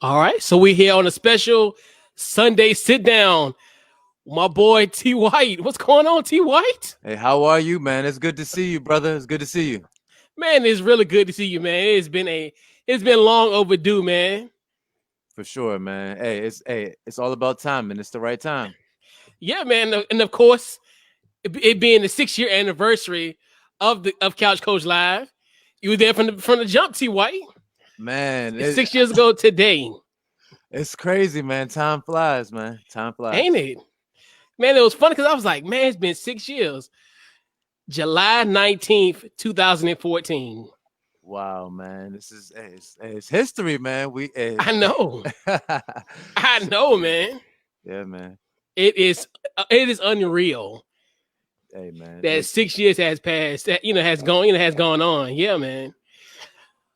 All right, so we here on a special Sunday sit down. My boy T White. What's going on, T White? Hey, how are you, man? It's good to see you, brother. It's good to see you. Man, it's really good to see you, man. It's been long overdue, man. For sure, man. It's all about time, and it's the right time. Yeah, man, and of course, it being the 6 year anniversary of Couch Coach Live, you were there from the jump, T White. Man, It's 6 years ago today, it's crazy, man. Time flies, man. Time ain't flies. it? Man, it was funny because I was like, man, it's been 6 years. July 19th, 2014. Wow, man. This is it's history, man. I know. I So know, crazy. man. Yeah, man. It is unreal Hey, man. that 6 years has passed. That has gone on. Yeah, man.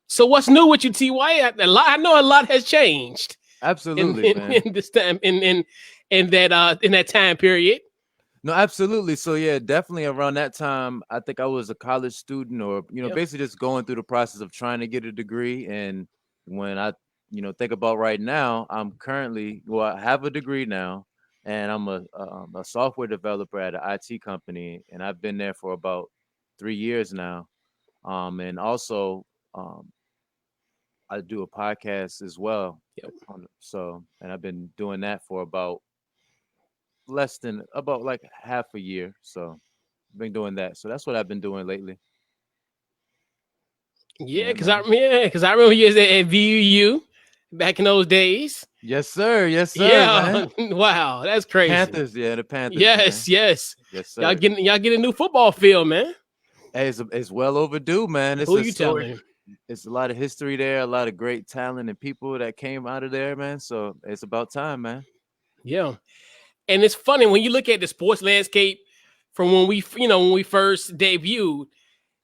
So what's new with you, Ty? I know a lot has changed in Absolutely, in, man. in this time in that time period. No, absolutely. So yeah, definitely around that time, I think I was a college student or, Yeah. basically just going through the process of trying to get a degree. And when I, think about right now, I have a degree now and I'm a software developer at an IT company. And I've been there for about 3 years now. And also, um, I do a podcast as well. Yep. And I've been doing that for about less than about like half a year. So been doing that. So that's what I've been doing lately. Yeah, Yeah, because I man. yeah, because I remember years at VU back in those days. Yes, sir. Yes, sir, man. Yeah. Wow, that's crazy. Panthers, yeah, the Panthers, man. Yes, yes. Yes, Y'all sir. getting y'all get a new football field, man. Hey, it's well overdue, man. It's Who a you story. telling? It's a lot of history there, a lot of great talent and people that came out of there, man. So it's about time, man. Yeah. And it's funny when you look at the sports landscape from when we first debuted.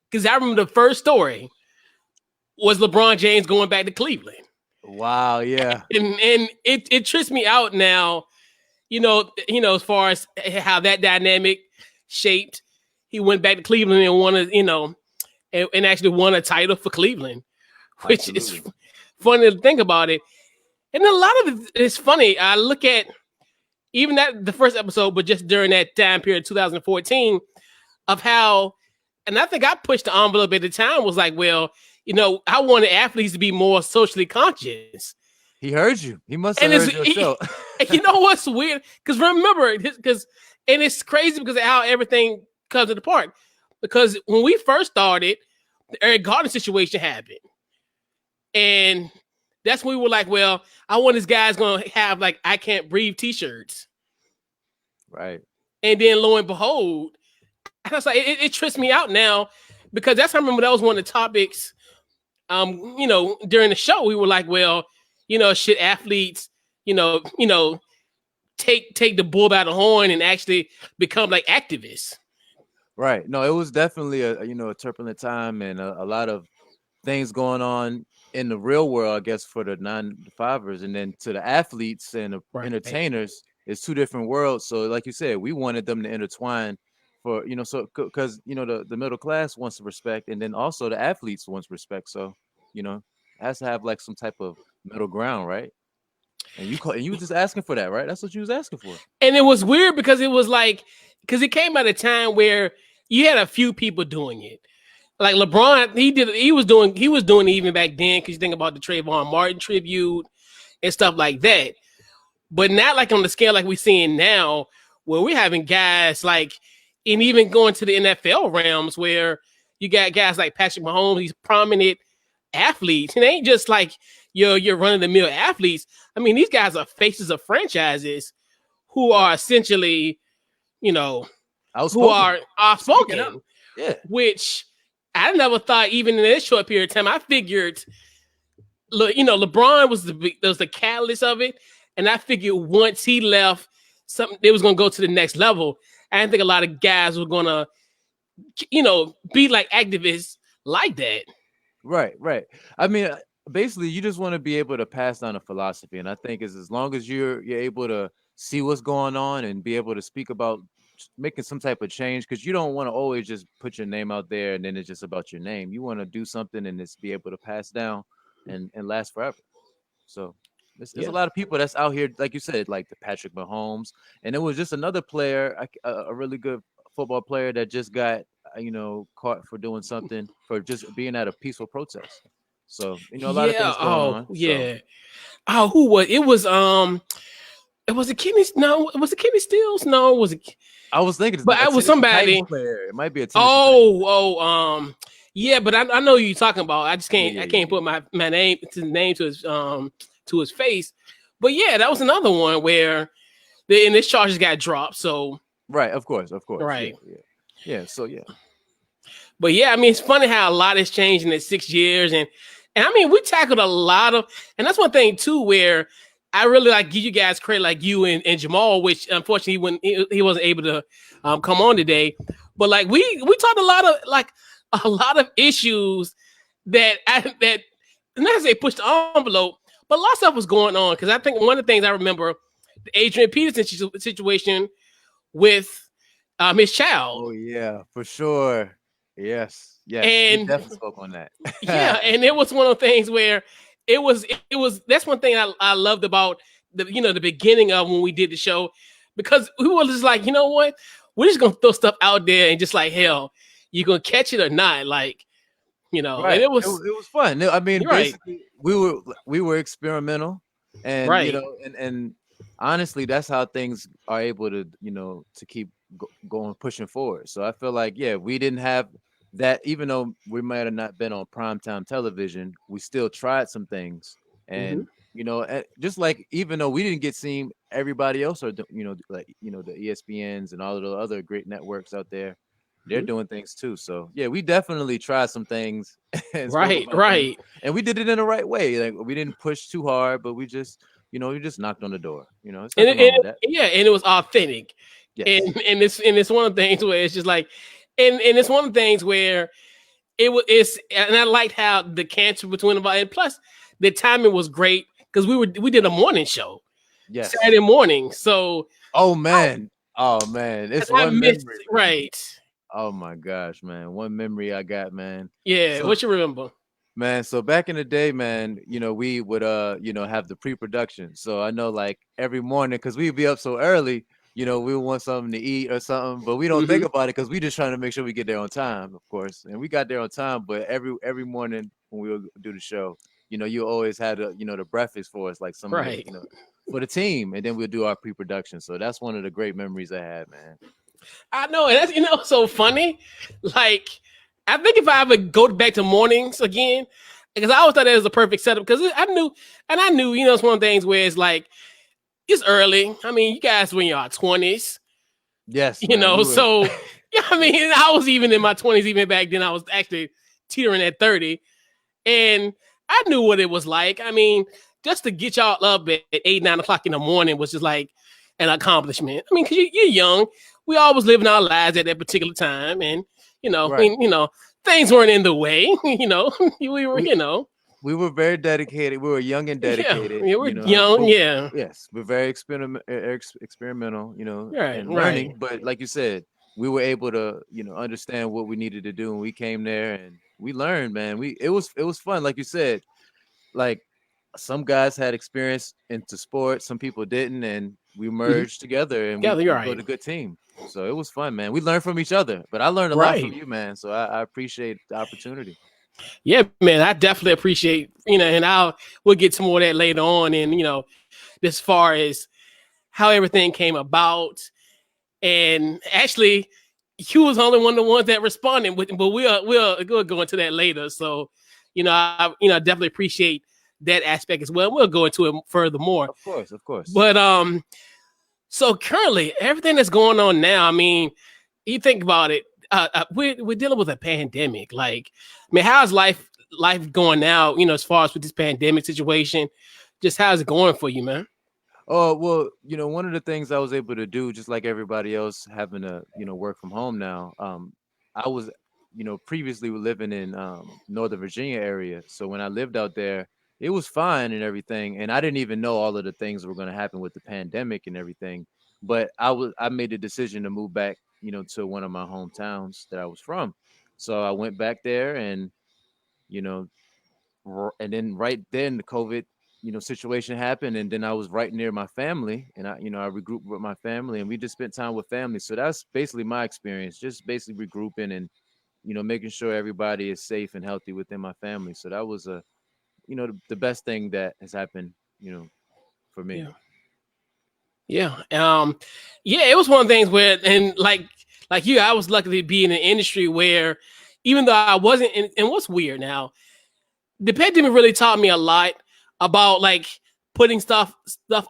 Because I remember the first story was LeBron James going back to Cleveland, Wow, yeah. and it trips me out now. As far as how that dynamic shaped. He went back to Cleveland and won and actually won a title for Cleveland, which is Absolutely. funny to think about it. And a lot of it's funny. I look at even that the first episode, but just during that time period, 2014, of how, and I think I pushed the envelope at the time was like, well, I wanted athletes to be more socially conscious. He heard you. He must And have heard your show. what's weird? Because remember, and it's crazy because of how everything comes into part. Because when we first started, the Eric Garden situation happened. And that's when we were like, well, I want this guy's going to have like I can't breathe t-shirts. Right. And then lo and behold, I was like, it trips me out now because that's I remember that was one of the topics. During the show, we were like, well, should athletes, take the bull by the horn and actually become like activists? Right. No, it was definitely a turbulent time and a lot of things going on in the real world, I guess, for the 9 to 5ers, and then to the athletes and the Right. entertainers, it's two different worlds. So, like you said, we wanted them to intertwine for so because the middle class wants respect, and then also the athletes wants respect. So, it has to have like some type of middle ground, right? And you were just asking for that, right? That's what you was asking for. And it was weird because it was like because it came at a time where you had a few people doing it. Like LeBron, he was doing it even back then because you think about the Trayvon Martin tribute and stuff like that. But not like on the scale like we're seeing now, where we're having guys like, and even going to the NFL realms where you got guys like Patrick Mahomes, these prominent athletes, and they ain't just like your run of the mill athletes. I mean, these guys are faces of franchises who Right. are essentially, you know, who Outspoken. are Speaking out. outspoken, Yeah. which I never thought even in this short period of time. I figured, look, LeBron was the catalyst of it, and I figured once he left, something they was gonna go to the next level. I didn't think a lot of guys were gonna, be like activists like that. Right, right. I mean, basically, you just want to be able to pass down a philosophy, and I think is as long as you're able to see what's going on and be able to speak about making some type of change, because you don't want to always just put your name out there and then it's just about your name. You want to do something and it's be able to pass down and last forever. So, There's a Yeah. lot of people that's out here, like you said, like the Patrick Mahomes, and it was just another player, a really good football player that just got caught for doing something for just being at a peaceful protest. So a lot of Yeah. things going Oh, on. So yeah. Oh, who was it? It was a kidney. No, it was a kidney Stills. No, it was it? I was thinking But a I was Tennessee Titans somebody. player. It might be a Tennessee Titans Oh, player. oh, yeah. But I know who you're talking about. I just Yeah, can't. yeah, I yeah, can't yeah. put my name to his face. But yeah, that was another one where and this charges got dropped. So Right, of course, of course. Yeah, right. yeah. Yeah, so yeah. But yeah, I mean, it's funny how a lot has changed in the 6 years, and I mean, we tackled a lot of, and that's one thing too, where I really like give you guys credit, like you and Jamal, which unfortunately he wasn't able to come on today, but like we talked a lot of like a lot of issues that not to say push the envelope, but a lot of stuff was going on because I think one of the things I remember the Adrian Peterson situation with his child. Oh yeah, for sure. Yes, yes. We And definitely spoke on yeah, that. and it was one of the things where it was that's one thing I loved about the beginning of when we did the show because we were just like, you know what? We're just gonna throw stuff out there and just like hell, you gonna catch it or not, like, and Right. it It, was it was fun. I mean, you're right, basically, we were experimental, and right. and honestly, that's how things are able to to keep going, pushing forward. So I feel like yeah, we didn't have that, even though we might have not been on primetime television, we still tried some things, Hmm. and just like even though we didn't get seen, everybody else are like the ESPNs and all of the other great networks out there, they're Hmm. doing things too. So yeah, we definitely tried some things and spoke Right, about them, right. and we did it in the right way. Like we didn't push too hard, but we just knocked on the door. There's And, nothing wrong with that. yeah, and it was authentic. And Yes. it's one of the things where it's just like and it's one of the things where it's and I liked how the cancer between them and plus the timing was great because we did a morning show Yes. Saturday morning. So Oh man. Oh man. It's I one missed memory, man. right. Oh my gosh, man. One memory I got, man. Yeah, So what you remember? man, so back in the day, man, we would have the pre-production. So I know like every morning, because we'd be up so early, we would want something to eat or something, but we don't think Hmm. about it because we just trying to make sure we get there on time, of course. And we got there on time, but every morning when we would do the show, you always had the breakfast for us, like some of the, Right. for the team, and then we'll do our pre-production. So that's one of the great memories I had, man. I know, and that's so funny. Like, I think if I ever go back to mornings again, because I always thought that was a perfect setup. Because I knew, it's one of the things where it's like it's early. I mean, you guys were in your 20s, Yes, man. We were so yeah. I mean, I was even in my 20s even back then. I was actually teetering at 30, and I knew what it was like. I mean, just to get y'all up at 8, 9 o'clock in the morning was just like an accomplishment. I mean, because you're young, we always living our lives at that particular time, and I right. mean, things weren't in the way. We were, We we were very dedicated. We were young and yeah, dedicated, yeah, we're young, but yeah, yes, we're very experimental, right, and right. learning. But like you said, we were able to, understand what we needed to do, and we came there and we learned, man. It was fun, like you said. Like some guys had experience into sports, some people didn't, and we Mhm. merged together and we Yeah, you're we right, built a good team. So it was fun, man. We learned from each other, but I learned a lot from right. you, man. So I appreciate the opportunity. Yeah, man, I definitely appreciate, and we'll get to more of that later on, and as far as how everything came about. And actually, you was only one of the ones that responded, but we'll go into that later. So, I definitely appreciate that aspect as well. We'll go into it furthermore. Of course, of course. But so currently, everything that's going on now, I mean, you think about it, we're dealing with a pandemic. Like, I mean, how's life going now? As far as with this pandemic situation, just how's it going for you, man? Oh, well, one of the things I was able to do, just like everybody else having to, work from home now, I was, previously living in Northern Virginia area. So when I lived out there, it was fine and everything. And I didn't even know all of the things that were going to happen with the pandemic and everything. But I made the decision to move back, to one of my hometowns that I was from. So I went back there and, you know, and then right then the COVID. situation happened, and then I was right near my family, and I regrouped with my family, and we just spent time with family. So that's basically my experience, just basically regrouping and making sure everybody is safe and healthy within my family. So that was the best thing that has happened, for me. Yeah. Yeah. Yeah, it was one of the things where, and like you, I was lucky to be in an industry where, even though I wasn't and what's weird now, the pandemic really taught me a lot about like putting stuff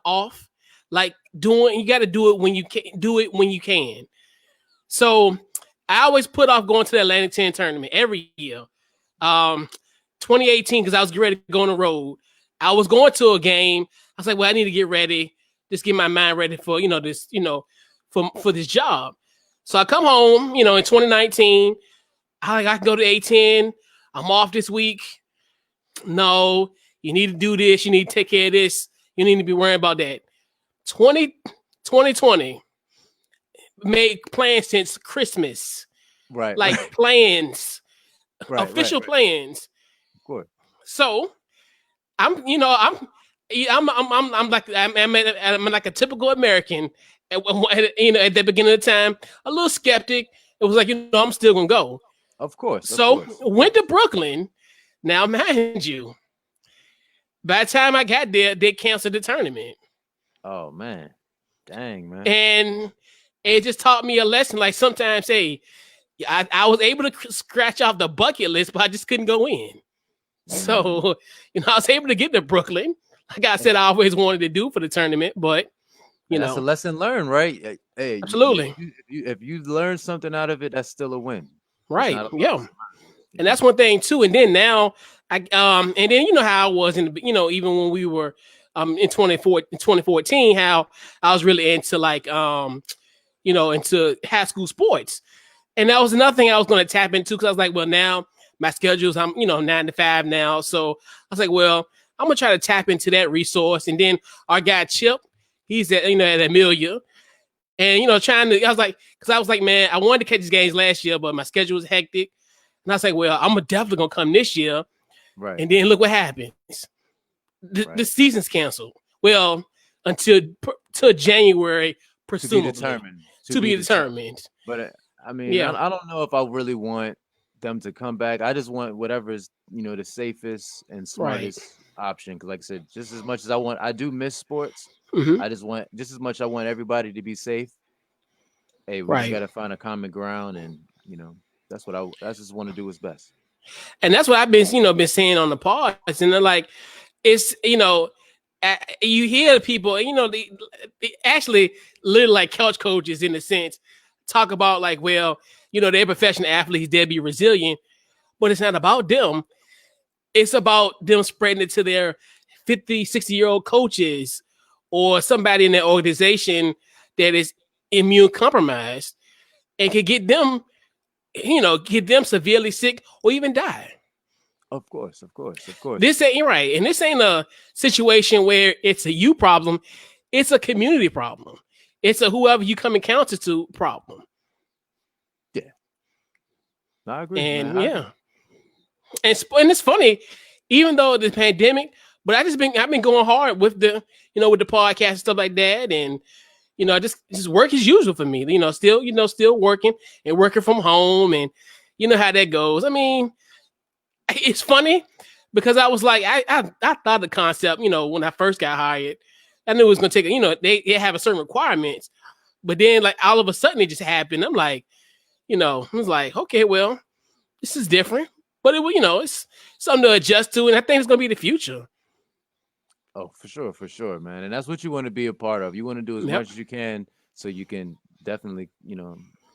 off. Like you got to do it when you can do it when you can. So I always put off going to the Atlantic 10 tournament every year. Um 2018, because I was getting ready to go on the road. I was going to a game. I was like, well, I need to get ready, just get my mind ready for, this, for this job. So I come home, in 2019. I can go to A10. I'm off this week. No, you need to do this. You need to take care of this. You need to be worrying about that. 2020 made plans since Christmas. Right. Like plans, Right. official Right. plans. Of course. So I'm like a typical American. At the beginning of the time, a little skeptic. It was like, I'm still gonna go. Of course. Of So course. went to Brooklyn. Now, mind you, by the time I got there, they canceled the tournament. Oh man, dang man. And it just taught me a lesson. Like sometimes, hey, I was able to scratch off the bucket list, but I just couldn't go in. So, I was able to get to Brooklyn. Like I said, I always wanted to do for the tournament, but that's a lesson learned, right? Hey, absolutely. If you learn something out of it, that's still a win. Right. Yeah. And that's one thing too. And then now and then how I was even when we were in 2014, how I was really into like into high school sports. And that was another thing I was going to tap into, because I was like, well, now my schedule's, I'm 9 to 5 now. So I was like, well, I'm gonna try to tap into that resource. And then our guy Chip, he's at Amelia. And I was like, man, I wanted to catch these games last year, but my schedule was hectic. And I was like, well, I'm definitely gonna come this year. Right. And then look what happens. The season's canceled. Well, until January, presumably. To be determined. But I mean, I don't know if I really want them to come back. I just want whatever's the safest and smartest option. Because like I said, just as much as I do miss sports. Mm-hmm. I just want just as much. I want everybody to be safe. Hey, we just got to find a common ground, and that's what I just want to do what's best. And that's what I've been saying on the pod. And they're like, it's you hear people, they actually little like couch coaches in a sense talk about like, well, they're professional athletes, they'll be resilient, but it's not about them. It's about them spreading it to their 50, 60-year-old coaches or somebody in their organization that is immune compromised and can get them severely sick or even die. Of course. This ain't right. And this ain't a situation where it's a you problem. It's a community problem. It's a whoever you come encounter to problem. Yeah. No, I agree. And man. And it's funny, even though the pandemic, but I've been going hard with the, with the podcast and stuff like that. And, just work as usual for me, still working and working from home, and how that goes. I mean, it's funny because I was like, I thought the concept, when I first got hired, I knew it was going to take, they have a certain requirements, but then like all of a sudden it just happened. I'm like, I was like, okay, well, this is different, but it's something to adjust to. And I think it's going to be the future. Oh, for sure, man. And that's what you want to be a part of. You want to do as much as you can so you can definitely,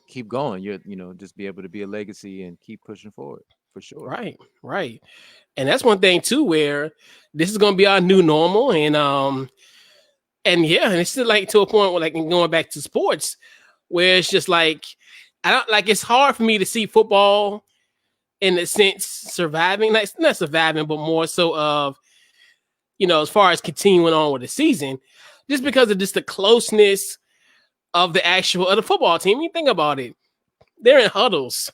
keep going. You're, just be able to be a legacy and keep pushing forward. For sure. Right. And that's one thing too, where this is going to be our new normal. And it's still like to a point where like going back to sports where it's just like, it's hard for me to see football in a sense surviving, like not surviving, but more so of, as far as continuing on with the season, just because of just the closeness of the football team. You think about it, they're in huddles.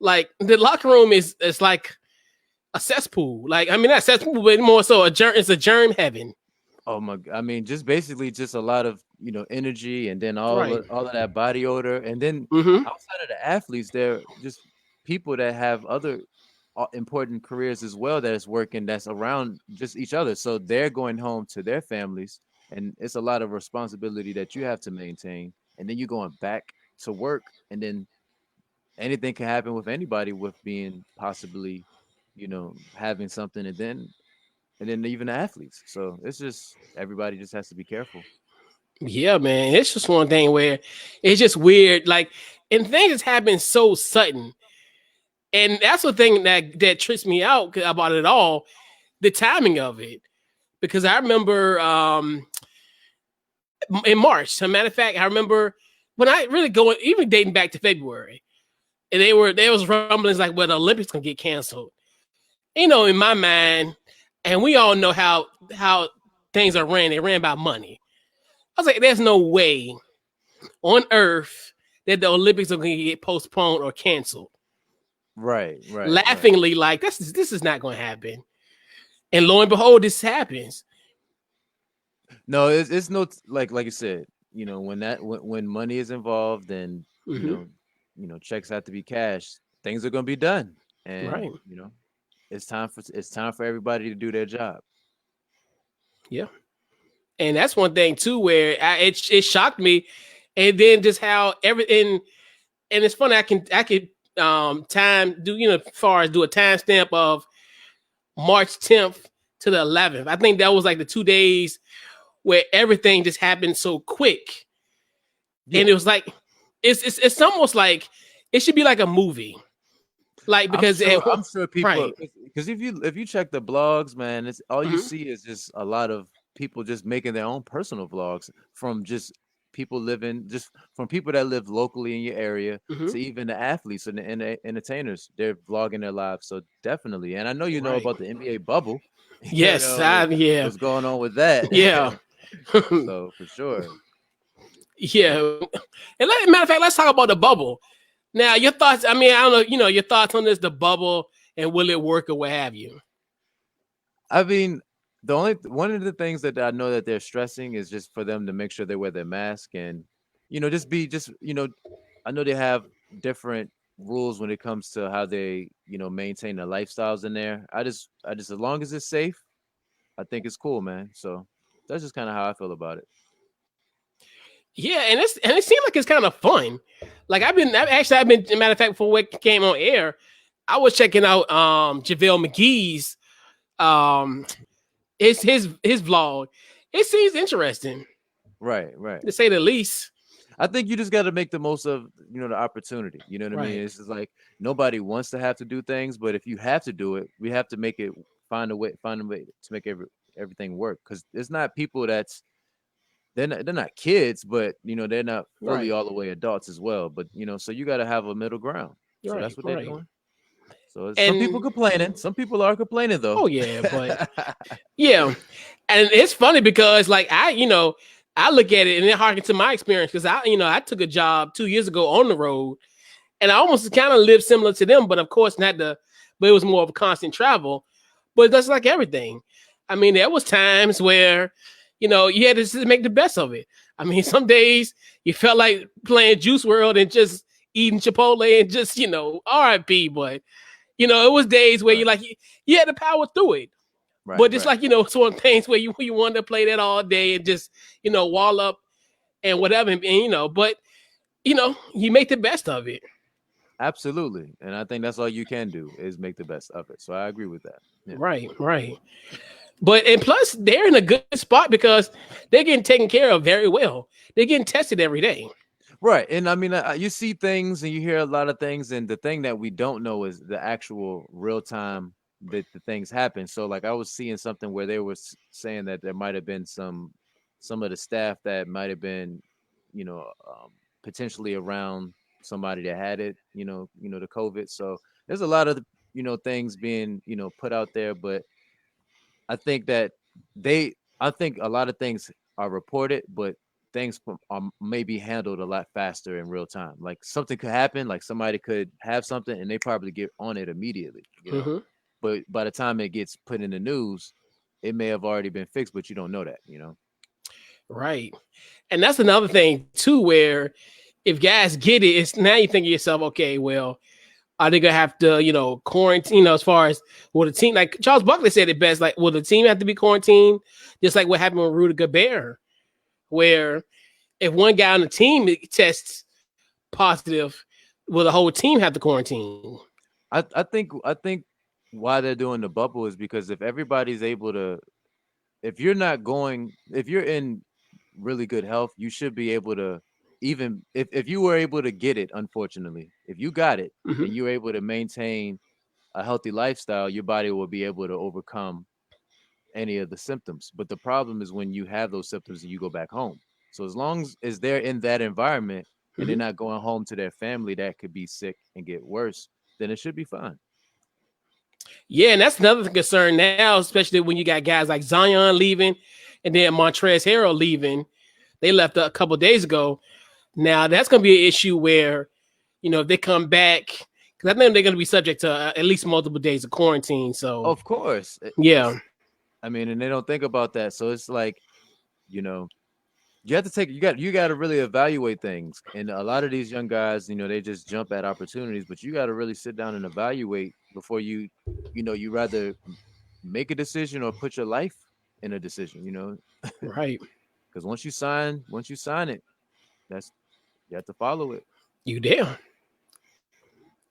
Like the locker room is like a cesspool. Like, I mean, not cesspool, but more so a germ. It's a germ heaven. Oh my! I mean, just basically just a lot of energy, and then Right. all of that body odor, and then Mm-hmm. outside of the athletes, they're just people that have other important careers as well that is working that's around just each other. So they're going home to their families, and it's a lot of responsibility that you have to maintain, and then you're going back to work, and then anything can happen with anybody with being possibly, having something, and then even the athletes. So it's just everybody just has to be careful. Yeah, man. It's just one thing where it's just weird. Like, and things happen so sudden. And that's the thing that trips me out about it all, the timing of it. Because I remember in March, as a matter of fact, I remember when I really going, even dating back to February, and there was rumblings like, well, the Olympics gonna get canceled. In my mind, and we all know how things are ran. They ran by money. I was like, there's no way on earth that the Olympics are going to get postponed or canceled. Right, right, right. Laughingly, like this is not going to happen. And lo and behold, this happens. No, it's no like you said, when money is involved and Hmm. checks have to be cashed, things are gonna be done. And Right. it's time for everybody to do their job. Yeah. And that's one thing too, where it shocked me, and then just how everything. And it's funny. I could time do as far as do a timestamp of March 10th to the 11th. I think that was like the 2 days where everything just happened so quick, and Yeah. it was like it's almost like it should be like a movie, like I'm because sure I'm sure right. people, because if you check the blogs, man, it's all you Hmm. see is just a lot of people just making their own personal vlogs from just people living just from people that live locally in your area Hmm. to even the athletes and the entertainers. They're vlogging their lives. So definitely. And I know you know Right. about the NBA bubble, Yes. Yeah. what's going on with that. Yeah. So for sure. Yeah. And matter of fact, let's talk about the bubble. Now, your thoughts. I mean, I don't know. Your thoughts on this, the bubble, and will it work or what have you? I mean, the only one of the things that I know that they're stressing is just for them to make sure they wear their mask and just be just I know they have different rules when it comes to how they maintain their lifestyles in there. I just as long as it's safe, I think it's cool, man. So that's just kind of how I feel about it. Yeah, and it seemed like it's kind of fun. Like matter of fact, before what came on air, I was checking out JaVale McGee's um his vlog. It seems interesting Right, right. to say the least. I think you just got to make the most of the opportunity. You know what I mean? Right, It's just like nobody wants to have to do things, but if you have to do it, we have to find a way to make everything work. Because it's not people that's they're not kids, but they're not fully right, all the way adults as well. But so you got to have a middle ground. So right, that's what they're right. doing. So some people And complaining. Some people are complaining though. oh yeah, but yeah, and it's funny because like I look at it and it harkens to my experience because I took a job 2 years ago on the road and I almost kind of lived similar to them, but of course not but it was more of a constant travel. But that's like everything. I mean, there was times where, you had to just make the best of it. I mean, some days you felt like playing Juice World and just eating Chipotle and just, RIP. But, it was days where Right, you had to power through it. right, But it's right. like, some things where you wanted to play that all day and just, wall up and whatever. And, but, you make the best of it. Absolutely, and I think that's all you can do is make the best of it. So I agree with that. Yeah. Right, right. But and plus they're in a good spot because they're getting taken care of very well. They're getting tested every day. Right. And I mean, you see things and you hear a lot of things, and the thing that we don't know is the actual real time that the things happen. So, like, I was seeing something where they were saying that there might have been some of the staff that might have been, you know, potentially around somebody that had it, the COVID. So there's a lot of things being put out there, but I think that I think a lot of things are reported, but things are maybe handled a lot faster in real time. Like something could happen, like somebody could have something and they probably get on it immediately. Hmm. but by the time it gets put in the news, it may have already been fixed, but you don't know that, you know. Right. And that's another thing too, where if guys get it, it's now you think to yourself, okay, well, are they gonna have to, quarantine? As far as will the team, like Charles Buckley said it best, like will the team have to be quarantined, just like what happened with Rudy Gobert, where if one guy on the team tests positive, will the whole team have to quarantine? I think why they're doing the bubble is because if everybody's able to, if you're in really good health, you should be able to, even if you were able to get it, unfortunately, if you got it Hmm. and you're able to maintain a healthy lifestyle, your body will be able to overcome any of the symptoms. But the problem is when you have those symptoms and you go back home. So as long as they're in that environment and they're Hmm. not going home to their family that could be sick and get worse, then it should be fine. Yeah, and that's another concern now, especially when you got guys like Zion leaving, and then Montrezl Harrell leaving. They left a couple days ago. Now that's going to be an issue where, if they come back, because I think they're going to be subject to at least multiple days of quarantine. So Of course. yeah. I mean, and they don't think about that. So it's like, you know, you have to take you got to really evaluate things. And a lot of these young guys, they just jump at opportunities, but you got to really sit down and evaluate before you rather make a decision or put your life in a decision, Right. because once you sign it, that's you have to follow it. You there.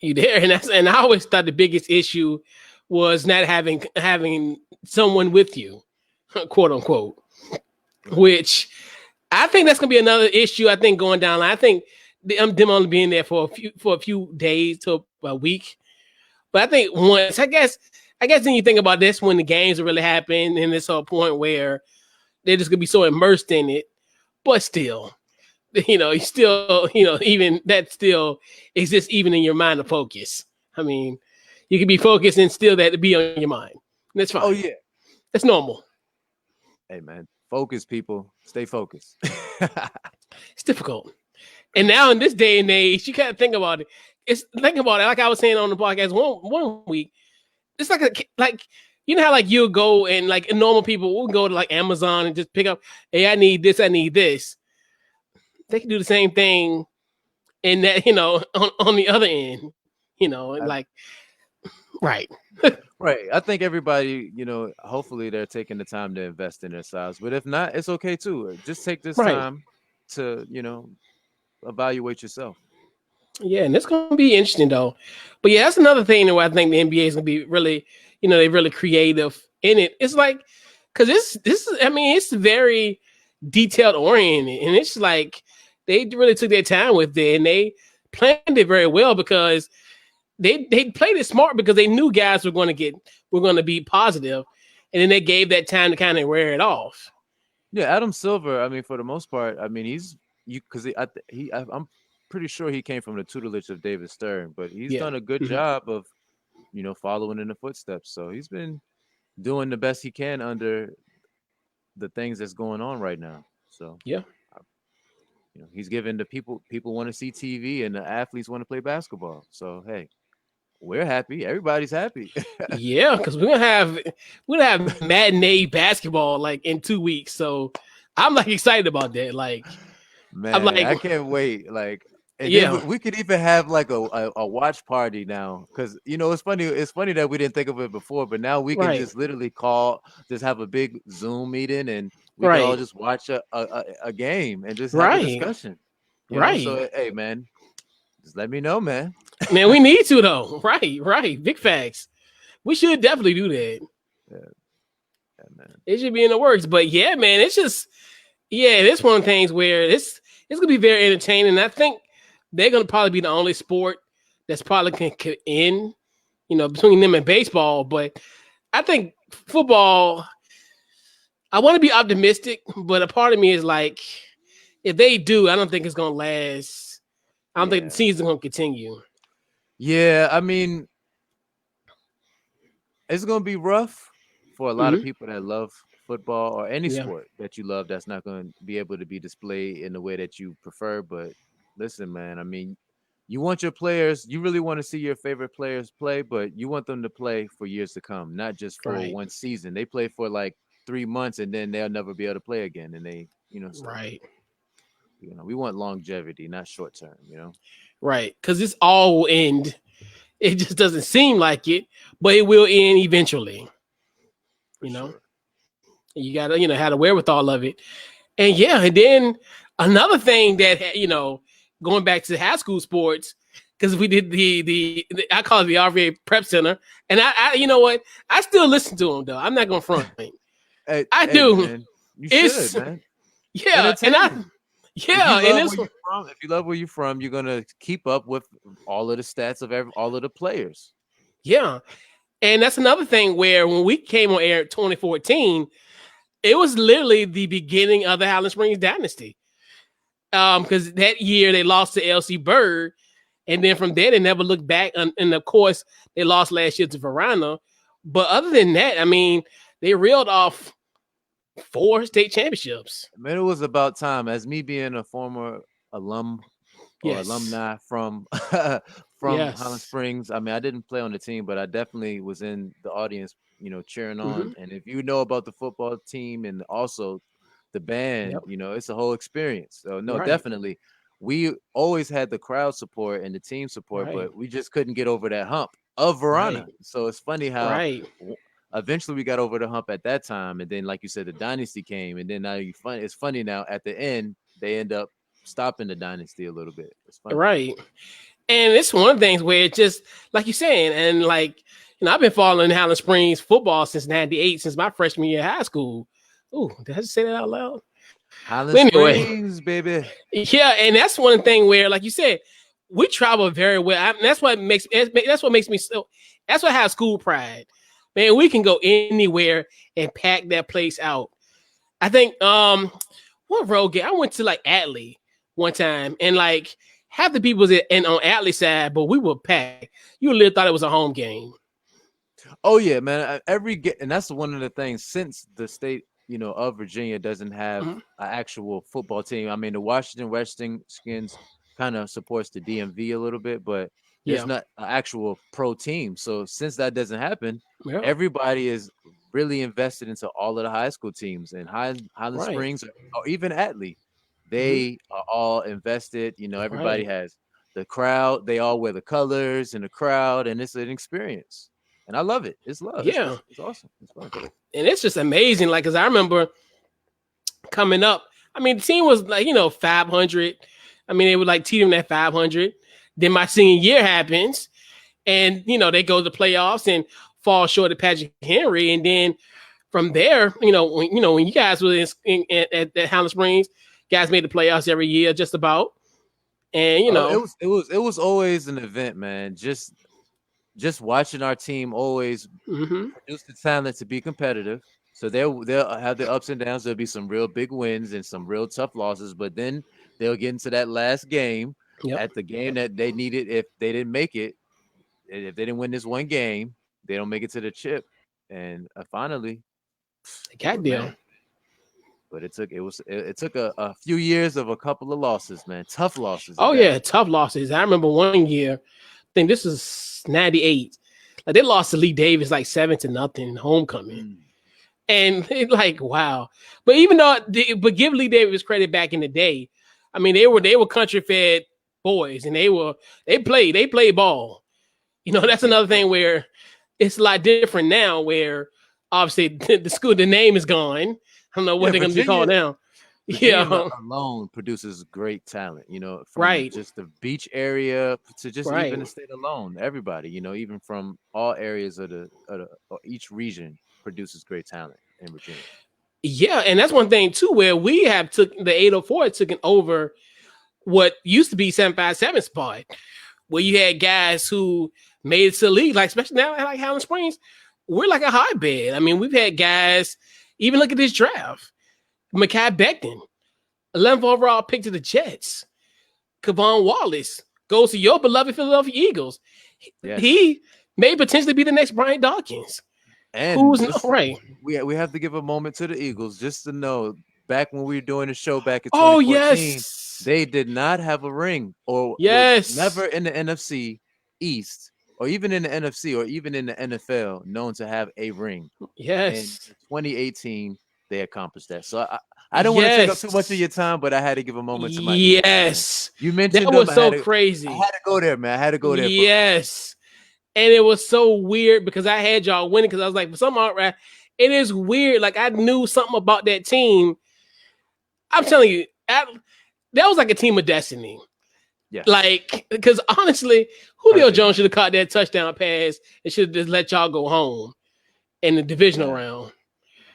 You there. And I always thought the biggest issue was not having someone with you, quote unquote. Right. Which I think that's gonna be another issue. I think going down. I think them only being there for a few days to a week. But I think once, I guess then you think about this when the games really happen, and this whole point where they're just gonna be so immersed in it. But still, you still, even that still exists even in your mind to focus. I mean, you can be focused and still that to be on your mind. That's Oh fine. yeah. That's normal. Hey man, focus, people. Stay focused. It's difficult. And now in this day and age, you can't think about it. Think about it. Like I was saying on the podcast one week, it's like how like you'll go and like normal people will go to like Amazon and just pick up, hey, I need this, I need this. They can do the same thing in that, on the other end, I, like right. right. I think everybody, hopefully they're taking the time to invest in themselves. But if not, it's okay too. Just take this Right. time to, evaluate yourself. Yeah, and it's gonna be interesting though. But yeah, that's another thing where I think the NBA is gonna be really, they're really creative in it. It's like because this is I mean, it's very detailed oriented, and it's like they really took their time with it and they planned it very well because they played it smart because they knew guys were going to be positive, and then they gave that time to kind of wear it off. Yeah, Adam Silver. I mean, for the most part, I mean, he's you because I'm pretty sure he came from the tutelage of David Stern, but he's Yeah. done a good Mhm. job of following in the footsteps. So he's been doing the best he can under the things that's going on right now. So Yeah. uh, he's given the people want to see TV and the athletes want to play basketball. So hey, we're happy. Everybody's happy. Yeah, because we're gonna have matinee basketball like in 2 weeks. So I'm like excited about that. Like I'm Man, like, I can't wait. Like, and then we, yeah, we could even have like a watch party now, because it's funny. It's funny that we didn't think of it before, but now we can right, just literally just have a big Zoom meeting, and we can all right, just watch a game and just have a right, discussion. right. So hey, man, just let me know, man. Man, we need to though. Right, right. Big facts. We should definitely do that. Yeah, yeah, man. It should be in the works. But yeah, man, it's just it's one of the things where it's gonna be very entertaining. I think they're gonna probably be the only sport that's probably can end, between them and baseball. But I think football, I want to be optimistic, but a part of me is like, if they do, I don't think it's gonna last. I don't think the Yeah, season's gonna continue. yeah. I mean, it's gonna be rough for a lot of Hmm. people that love football or any Yeah. sport that you love that's not going to be able to be displayed in the way that you prefer. But listen, man, I mean, you want your players, you really want to see your favorite players play, but you want them to play for years to come, not just for Right. one season. They play for like 3 months and then they'll never be able to play again. And they, so Right. we want longevity, not short term. Right. Because this all will end. It just doesn't seem like it, but it will end eventually. For You know, sure. you gotta, have the wherewithal of it. And yeah, and then another thing that going back to high school sports, because we did the I call it the RVA Prep Center, and I you know what, I still listen to them though. I'm not gonna front. Hey, I hey, do. man, you should, It's man. yeah, and I Entertainment. If you yeah, and love it's where you're from, you're gonna keep up with all of the stats of all of the players. yeah, and that's another thing where when we came on air in 2014, it was literally the beginning of the Highland Springs dynasty. Because that year they lost to LC Bird, and then from there they never looked back. And of course, they lost last year to Verona. But other than that, I mean, they reeled off 4 state championships. Man, it was about time. As me being a former alum or Yes, alumni from from Highland yes, Springs. I mean, I didn't play on the team, but I definitely was in the audience, cheering hmm on. And if you know about the football team and also the band, yep, it's a whole experience. So no, right, definitely. We always had the crowd support and the team support, right, but we just couldn't get over that hump of right, Verona. So it's funny how right. eventually we got over the hump at that time, and then like you said, the dynasty came, and then now it's funny now at the end they end up stopping the dynasty a little bit. It's funny. Right. And it's one of the things where it just, like you're saying, and like, I've been following Highland Springs football since '98, since my freshman year of high school. Ooh, did I just say that out loud? Highland But anyway, Springs, baby. yeah, and that's one thing where, like you said, we travel very well. That's what makes me so. That's what has school pride, man. We can go anywhere and pack that place out. I think what road game I went to, like Atlee one time, and like half the people was on Atlee side, but we were packed. You literally thought it was a home game. Oh yeah, man. And that's one of the things since the state, of Virginia doesn't have Mhm. an actual football team. I mean, the Washington Redskins kind of supports the DMV a little bit, but there's Yeah, not an actual pro team. So since that doesn't happen, yeah, everybody is really invested into all of the high school teams and Highland right, Springs or even Atlee. hmm They are all invested. Everybody right, has the crowd. They all wear the colors in the crowd, and it's an experience. And I love it. It's love. yeah, It's awesome. It's fun. and it's just amazing. Like, cause I remember coming up. I mean, the team was like 500. I mean, they would like team at 500. Then my senior year happens, and they go to the playoffs and fall short of Patrick Henry, and then from there, when you guys were at Highland Springs, guys made the playoffs every year, just about, and It was always an event, man. Just watching our team always mm-hmm, produce the talent to be competitive. So they'll have the ups and downs. There'll be some real big wins and some real tough losses, but then they'll get into that last game, yep, at the game that they needed. If they didn't make it, if they didn't win this one game, they don't make it to the chip. And finally, but goddamn. man, but it took a few years of a couple of losses, man. Tough losses at Oh that. yeah, tough losses. I remember one year. I think this is '98. Like they lost to Lee Davis like 7-0 in homecoming. Mm. And like, wow. But even though, but give Lee Davis credit back in the day. I mean, they were country fed boys, and they played ball. That's Yeah, another thing where it's a lot different now. Where obviously the name is gone. I don't know what yeah. they're going to be called now. Virginia Yeah, alone produces great talent, from right, just the beach area to just even right. the state alone. Everybody, even from all areas of each region produces great talent in Virginia. Yeah, and that's one thing too, where we have took the 804 taken over what used to be 757 spot, where you had guys who made it to the league, like especially now like Highland Springs, we're like a hotbed. I mean, we've had guys, even look at this draft. Mekhi Becton, 11th overall pick to the Jets. Kavon Wallace goes to your beloved Philadelphia Eagles. Yes, He may potentially be the next Brian Dawkins. and Who's not just right? we have to give a moment to the Eagles just to know back when we were doing the show back in Oh 2014. yes. Yes. They did not have a ring or was never Yes. in the NFC East or even in the NFC or even in the NFL known to have a ring. And Yes. in 2018, they accomplished that. So I don't want to take up too much of Yes. your time, but I had to give a moment to my Eagles, man. Yes. You That mentioned them. was so I crazy. had to go there, man. I had to go there for a minute. Yes. And it was so weird because I had y'all winning because I was like, for some odd right, it is weird. Like I knew something about that team. I'm telling you, that was like a team of destiny. Yes, Like, because honestly, Julio perfect, Jones man. should have caught that touchdown pass and should have just let y'all go home in the divisional Yeah. round.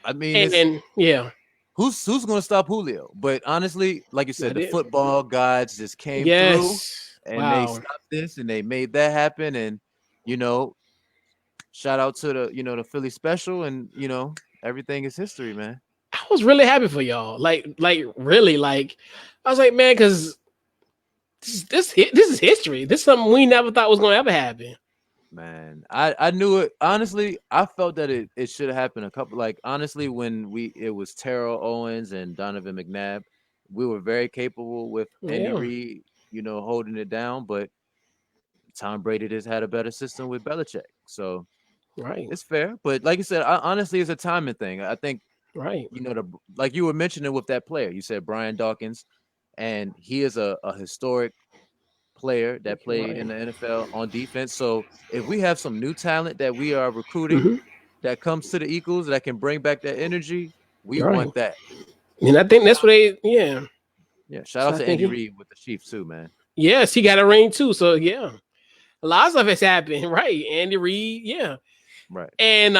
I mean, it's And yeah, who's going to stop Julio? But honestly, like you said, I the did. football gods just came through Yes. and they Wow. stopped this and they made that happen. And you know, shout out to the the Philly special, and everything is history, man. I was really happy for y'all. Like really, like I was like, man, because this is history. This is something we never thought was going to ever happen. Man, I knew it. Honestly, I felt that it should have happened a couple. Like honestly, when it was Terrell Owens and Donovan McNabb, we were very capable with Andy Yeah. Reid, holding it down. But Tom Brady just had a better system with Belichick, so Right. it's fair. But like you said, honestly, it's a timing thing. I think Right. like you were mentioning with that player. You said Brian Dawkins, and he is a historic player that played in Right. the NFL on defense. So if we have some new talent that we are recruiting Mm-hmm. that comes to the Eagles that can bring back that energy, we Right. want that. And I think Shout that's out, what they. Yeah. shout So out I to think Andy he. Reid with the Chiefs too, man. Yes, he got a ring too. So yeah, a lot of stuff has happened. Right. Andy Reid. Yeah. Right. And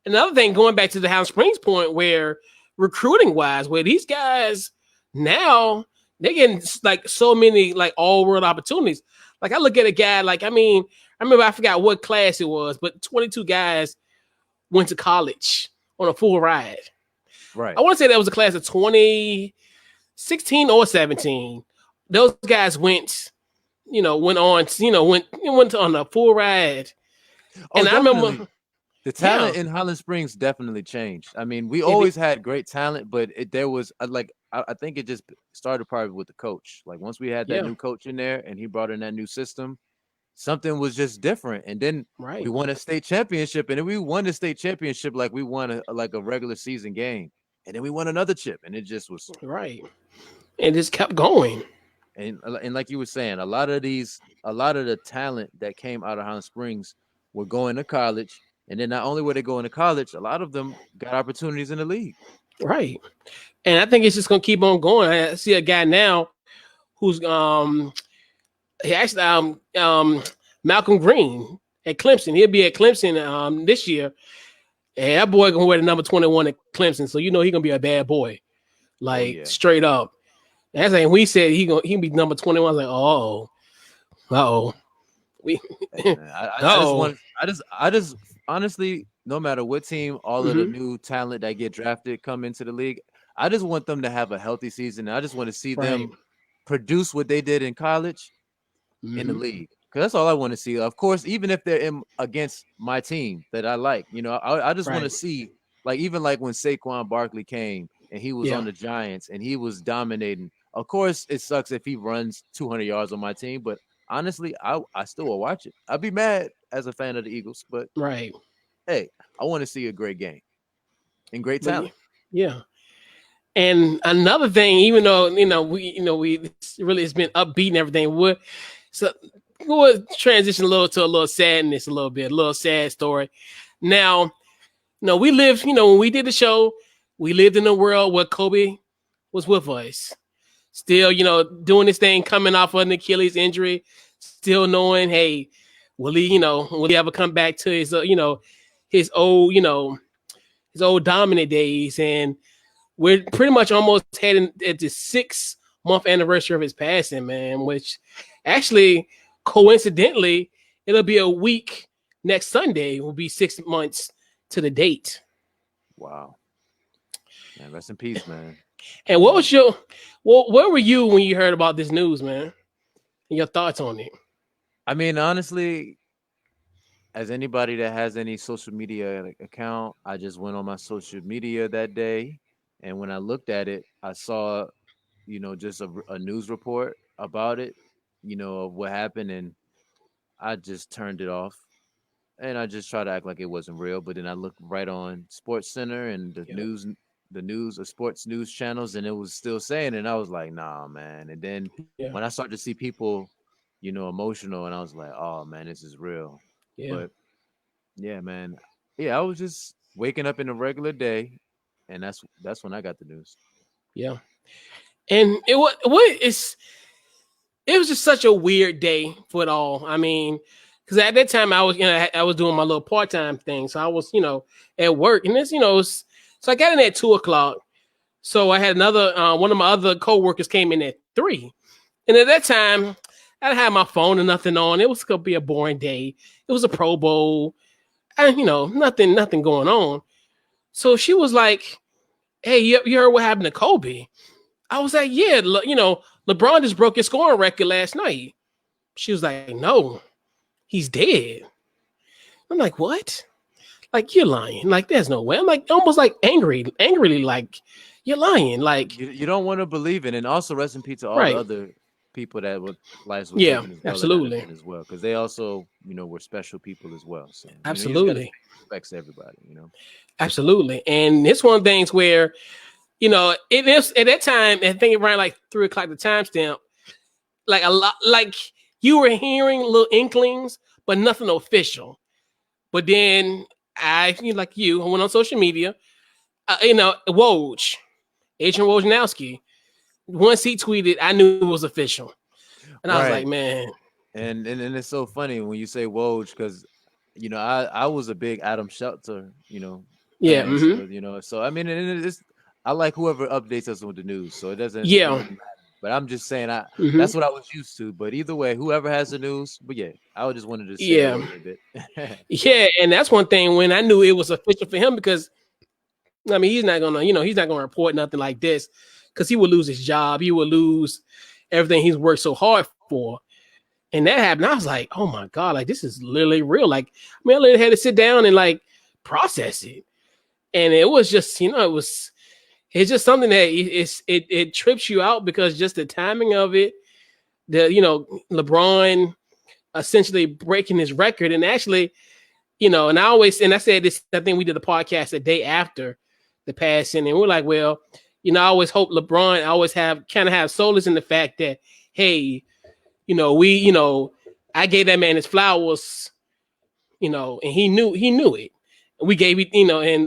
another thing, going back to the House Springs point, where recruiting wise, where these guys now they're getting like so many like all world opportunities. Like I look at a guy like I remember I forgot what class it was, but 22 guys went to college on a full ride. I Right. want to say that was a class of 2016 or 17. Those guys went, went on, went on a full ride. Oh, And I definitely. remember, The yeah, talent in Holland Springs definitely changed. I mean, we it, always had great talent, but there was I think it just started probably with the coach. Like once we had that yeah, new coach in there and he brought in that new system, something was just different. And then we right, won a state championship, and then we won the state championship like we won like a regular season game, and then we won another chip, and it just was. right. And just kept going. And like you were saying, a lot of the talent that came out of Highland Springs were going to college, and then not only were they going to college, a lot of them got opportunities in the league. Right. And I think it's just gonna keep on going. I see a guy now who's he actually Malcolm Green at Clemson. He'll be at Clemson this year. And that boy gonna wear the number 21 at Clemson. So you know he gonna be a bad boy. Oh Like yeah, straight up. That's like we said he be number 21. I was like, oh. We hey man, I just oh. want I just honestly, no matter what team, all of the Mm-hmm. new talent that get drafted come into the league, I just want them to have a healthy season. I just want to see Right. them produce what they did in college in the Mm-hmm. league. Cause that's all I want to see. Of course, even if they're in against my team that I like, I just want to Right. see like even like when Saquon Barkley came and he was Yeah. on the Giants and he was dominating. Of course, it sucks if he runs 200 yards on my team, but honestly, I still will watch it. I'd be mad as a fan of the Eagles, but Right. hey, I want to see a great game and great But talent. yeah. And another thing, even though we it's really it's been upbeat and everything, so we'll transition a little sadness, a little bit, a little sad story. Now, we lived, when we did the show, we lived in a world where Kobe was with us, still, doing this thing, coming off of an Achilles injury, still knowing, hey, will he ever come back to his, his old, his old dominant days, and we're pretty much almost heading at the 6 month anniversary of his passing, man. Which actually, coincidentally, it'll be a week next Sunday. Will be 6 months to the date. Wow, man, rest in peace, man. And what And was your, well, where were you when you heard about this news, man? And your thoughts on it? I mean, honestly, as anybody that has any social media account, I just went on my social media that day, and when I looked at it, I saw just a news report about it, of what happened, and I just turned it off. And I just try to act like it wasn't real. But then I looked right on Sports Center and Yeah. sports news channels, and it was still saying it. And I was like, nah, man. And then Yeah. when I started to see people, emotional, and I was like, oh man, this is real. Yeah. But yeah, man. Yeah, I was just waking up in a regular day, and that's when I got the news. Yeah. And it was just such a weird day for it all. I mean, because at that time I was, I was doing my little part time thing, so I was, at work, and so I got in at 2 o'clock. So I had another one of my other coworkers came in at 3, and at that time I didn't have my phone and nothing on. It was gonna be a boring day. It was a Pro Bowl, and nothing going on. So she was like, "Hey, you heard what happened to Kobe?" I was like, "Yeah, LeBron just broke his scoring record last night." She was like, "No, he's dead." I'm like, "What?" Like, you're lying. Like, there's no way. I'm like, almost like angrily, like, you're lying. Like, You don't want to believe it, and also rest in peace to all the right. other people that were lives were Yeah, taken as well in that absolutely. event as well, because they also were special people as well. So you just got to Absolutely. pay respects to everybody. Absolutely. And it's one of the things where, it is at that time, I think around like 3 o'clock, the timestamp, like a lot, like you were hearing little inklings, but nothing official. But then like I went on social media, Woj, Adrian Wojnarowski, once he tweeted, I knew it was official. And I was like, Right. man, And it's so funny when you say Woj, because I was a big Adam Schefter yeah, fan. mm-hmm, So so I mean, and it's I like whoever updates us with the news, so it doesn't yeah, really matter. But I'm just saying, mm-hmm, that's what I was used to. But either way, whoever has the news, but yeah, I just wanted to share a yeah, little tidbit. yeah. And that's one thing when I knew it was official for him because I mean he's not gonna report nothing like this because he would lose his job, he would lose everything he's worked so hard for. And that happened. I was like, oh my God, like this is literally real. Like, I mean, I literally had to sit down and like process it. And it was just, it's just something that it trips you out because just the timing of it, LeBron essentially breaking his record. And actually, and I said this, I think we did the podcast the day after the passing, and we're like, well, I always hope LeBron, I always have solace in the fact that, hey, I gave that man his flowers, and he knew it. And we gave it,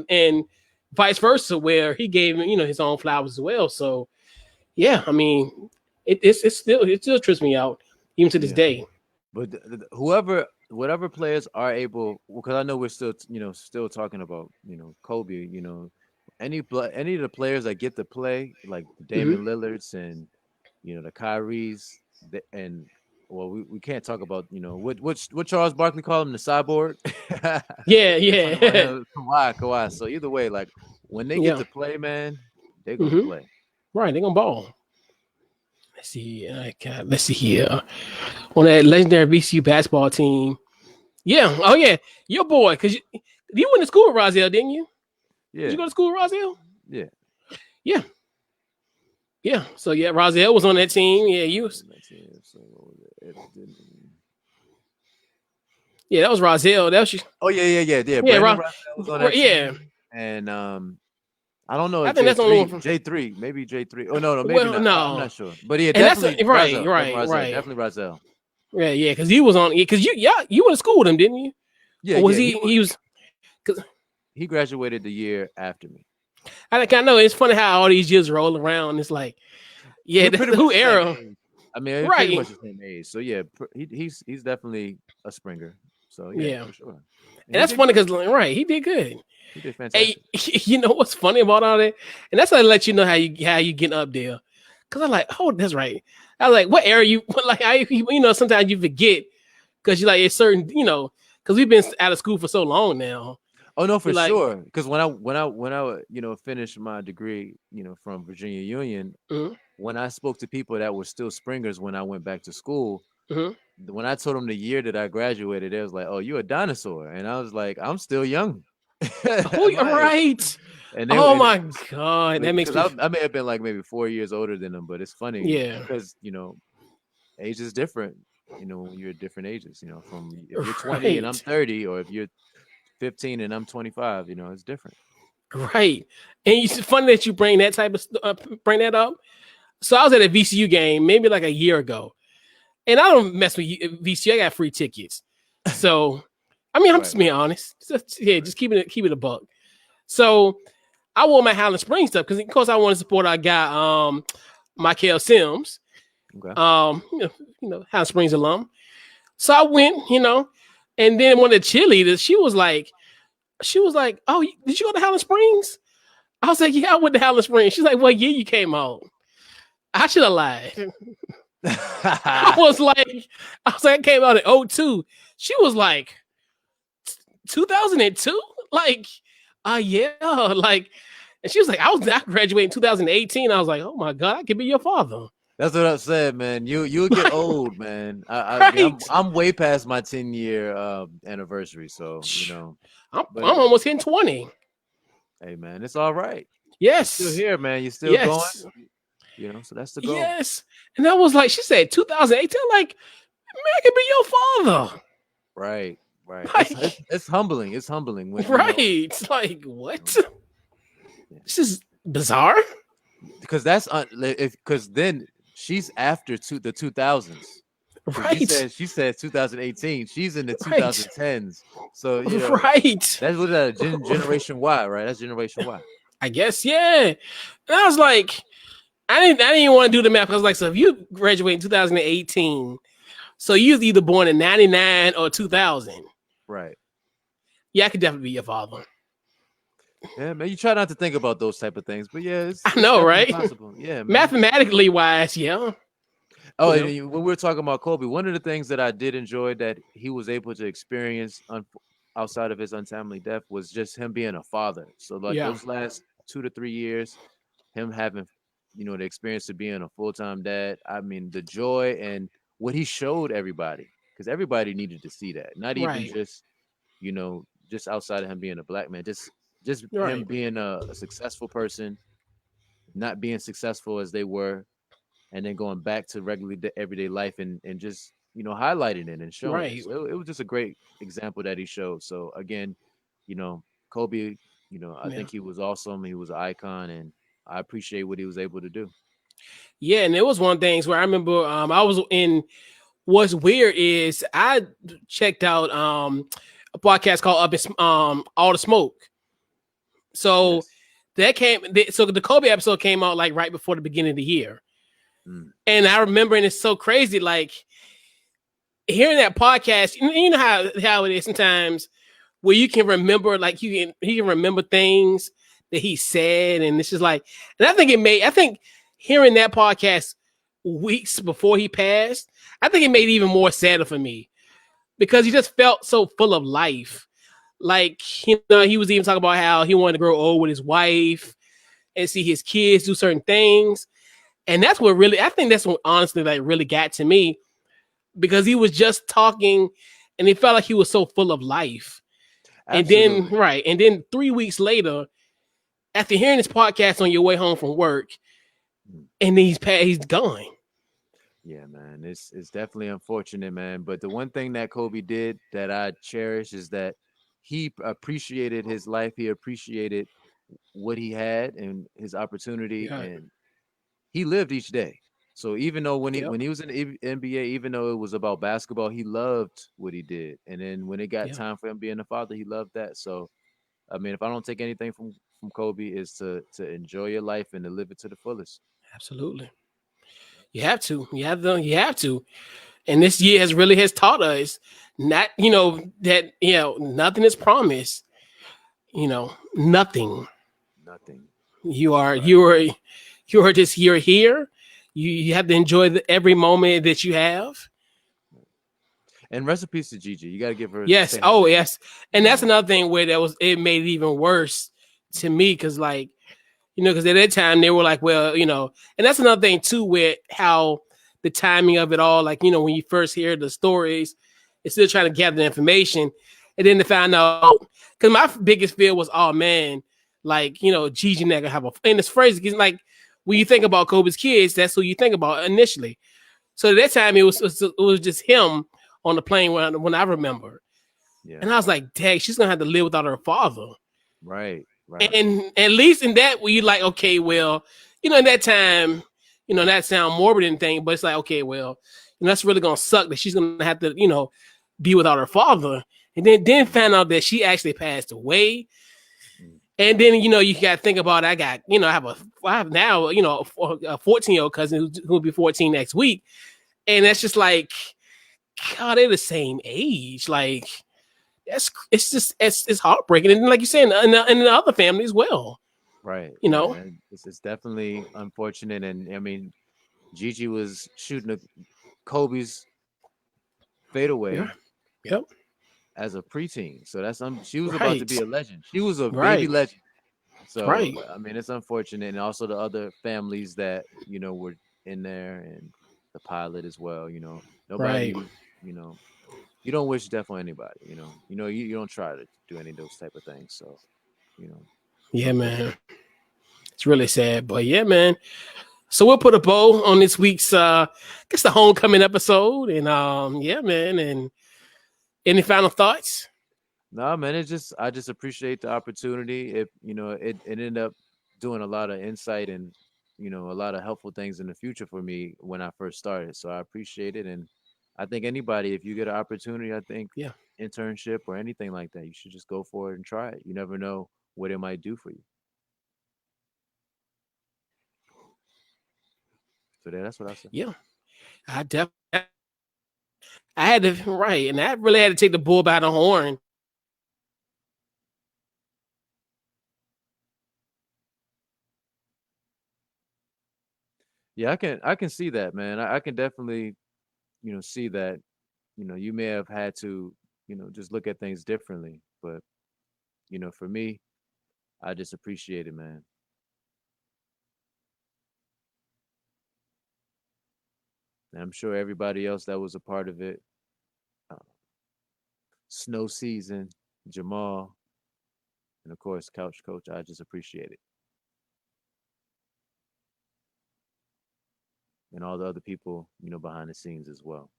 and vice versa, where he gave him, his own flowers as well. So yeah, I mean, it still trips me out even to this Yeah. day. But whatever players are able, because I know we're still, still talking about, Kobe, any of the players that get to play, like the Hmm. Damian Lillards and, the Kyries, and well, we can't talk about, what Charles Barkley called him, the cyborg. Yeah, Can't talk about yeah, him, Kawhi. So either way, like when they get yeah. to play, man, they're gonna Hmm. play. Right, they're gonna ball. Let's see. Let's see here. On that legendary VCU basketball team. Yeah. Oh yeah. Your boy. Because you went to school with Rozelle, didn't you? Did you Yeah, go to school with Rozelle? yeah. Yeah. Yeah. So yeah, Rozelle was on that team. Yeah, you was. Let's see, so what was it? Yeah, that was Rozelle. That was you. Oh yeah. Yeah, Brandon Russell was on that Yeah. team, and I don't know I if think J that's the only one three, from. J three, maybe J3. Oh no, maybe Well, not. I'm no, not sure, but yeah, and that's definitely right, Razel, right, right. Definitely Razel. Yeah, yeah, because he was on. Because you went to school with him, didn't you? Yeah, Or was yeah, he? He was. Cause he graduated the year after me. I know it's funny how all these years roll around. It's like, yeah, We're that's pretty the much who the same era, age. I mean, we're pretty right? much the same age. So yeah, he's definitely a Springer. So yeah, Yeah, for sure. And and he that's did funny great. because right, he did good. He did Hey, fantastic. you know what's funny about all that? And that's how I let you know how you get up there. Cause I'm like, oh, that's right. I was like, what era you like? Sometimes you forget because you like it's certain, because we've been out of school for so long now. Oh no, You're for like, sure. Because when I finished my degree, from Virginia Union, mm-hmm, when I spoke to people that were still Springers when I went back to school, mm-hmm. when I told them the year that I graduated, they was like, "Oh, you a dinosaur," and I was like, "I'm still young at Oh, my age." right, And they Oh and my God, that makes because me. I may have been like maybe 4 years older than them, but it's funny Yeah, because age is different. When you're at different ages. From if you're 20 and I'm right, 30, or if you're 15 and I'm 25, it's different. right. And it's funny that you bring that type of bring that up. So I was at a VCU game maybe like a year ago, and I don't mess with VCU. I got free tickets, so I mean I'm Right, just being honest. Yeah, right, just keep it a buck. So I wore my Highland Springs stuff because of course I want to support our guy Michael Sims, okay. um, you know, Highland Springs alum. So I went, and then one of the cheerleaders, she was like, "Oh, did you go to Highland Springs?" I was like, "Yeah, I went to Highland Springs." She's like, "What year you came home?" I should have lied. I was like, I came out in '02. She was like, 2002? Like, yeah, like, and she was like, I graduated in 2018. I was like, oh my God, I could be your father. That's what I said, man. You'll get Like, old, man. I'm right. I'm way past my 10-year anniversary, so I'm But almost hitting 20. hey, man, it's all right. You're still Yes. here, man. You're still going. Yes. So that's the goal. Yes. And I was like, she said 2018. I'm like, man, I could be your father. Right, right. It's it's Like, it's humbling. It's humbling when right. It's like, what? yeah. This is bizarre. Because because then she's after the 2000s. Because Right. she said 2018. She's in the Right. 2010s. So Right. that's what that Generation Y, right? That's Generation Y. I guess, yeah. And I was like, I didn't even want to do the math. I was like, so if you graduate in 2018, so you was either born in 99 or 2000. Right. Yeah, I could definitely be your father. Yeah, man. You try not to think about those type of things, but yeah, it's I it's know, definitely right? possible. Yeah, man. Mathematically wise, yeah. Oh, You and know, when we were talking about Kobe, one of the things that I did enjoy that he was able to experience outside of his untimely death was just him being a father. So like yeah, those last 2 to 3 years, him having the experience of being a full-time dad. I mean, the joy and what he showed everybody, because everybody needed to see that. Not even right, just outside of him being a black man, just him right, being a successful person, not being successful as they were, and then going back to regular everyday life and just highlighting it and showing it. right. So it was just a great example that he showed. So again, Kobe, I Yeah, think he was awesome. He was an icon, and I appreciate what he was able to do. yeah. And it was one of the things where I remember I was in. What's weird is I checked out a podcast called Up in All the Smoke. So Yes. so the Kobe episode came out like right before the beginning of the year. Mm. And I remember, and it's so crazy, like hearing that podcast. You know how it is sometimes where you can remember, like he can remember things that he said, and it's just like, and I think hearing that podcast weeks before he passed, I think it made it even more sadder for me because he just felt so full of life. Like he was even talking about how he wanted to grow old with his wife and see his kids do certain things. And that's what really, I think that's what honestly like really got to me because he was just talking and it felt like he was so full of life. And then, Absolutely. right. And then 3 weeks later, after hearing this podcast on your way home from work, Mm. and he's gone. Yeah, man. It's definitely unfortunate, man. But the one thing that Kobe did that I cherish is that he appreciated his life. He appreciated what he had and his opportunity, Yeah. and he lived each day. So even though when he Yep. when he was in the NBA, even though it was about basketball, he loved what he did. And then when it got Yeah. time for him being a father, he loved that. So I mean, if I don't take anything from Kobe, is to enjoy your life and to live it to the fullest. Absolutely. You have to. You have to. And this year has taught us not, that, nothing is promised. Nothing. Nothing. You That's are right. you're here. You have to enjoy every moment that you have. And recipes to Gigi. You got to Yes. say her Oh, name. yes. And that's another thing where it made it even worse to me because like, because at that time they were like, well, and that's another thing too, with how the timing of it all, like, when you first hear the stories, it's still trying to gather the information. And then to find out, because my biggest fear was, oh man, like Gigi not gonna have a. And it's crazy because like when you think about Kobe's kids, that's who you think about initially. So at that time it was just him on the plane when I remember, Yeah. and I was like, dang, she's gonna have to live without her father. Right. Right. And at least in that, where you like, okay, well, in that time, that sound morbid and thing, but it's like, okay, well, that's really gonna suck that she's gonna have to, be without her father, and then find out that she actually passed away. Mm. And then you got to think about I have now a 14-year-old cousin who'll be 14 next week, and that's just like, God, they're the same age. Like it's heartbreaking, and like you said, in the other family as well. Right. You Yeah. know, It's definitely unfortunate, and I mean, Gigi was shooting Kobe's yeah, fadeaway yep, as a preteen, so she was about to right, be a legend. She was a baby right, legend. So right, I mean, it's unfortunate, and also the other families that were in there, and the pilot as well. right. Nobody, you know, you don't wish death on anybody. You don't try to do any of those type of things. So it's Yeah, unfortunate. man, it's really sad, but yeah, man. So we'll put a bow on this week's, I guess, the homecoming episode, and yeah, man. And any final thoughts? No, man, I just appreciate the opportunity. It ended up doing a lot of insight and a lot of helpful things in the future for me when I first started. So I appreciate it, and I think anybody, if you get an opportunity, I think Yeah, internship or anything like that, you should just go for it and try it. You never know what it might do for you. So that's what I say. yeah. I definitely, I had to right, and I really had to take the bull by the horn. Yeah, I can see that, man. I can definitely see that you may have had to just look at things differently, but for me, I just appreciate it, man. And I'm sure everybody else that was a part of it, uh, Snow Season, Jamal, and of course Couch Coach, I just appreciate it, and all the other people behind the scenes as well.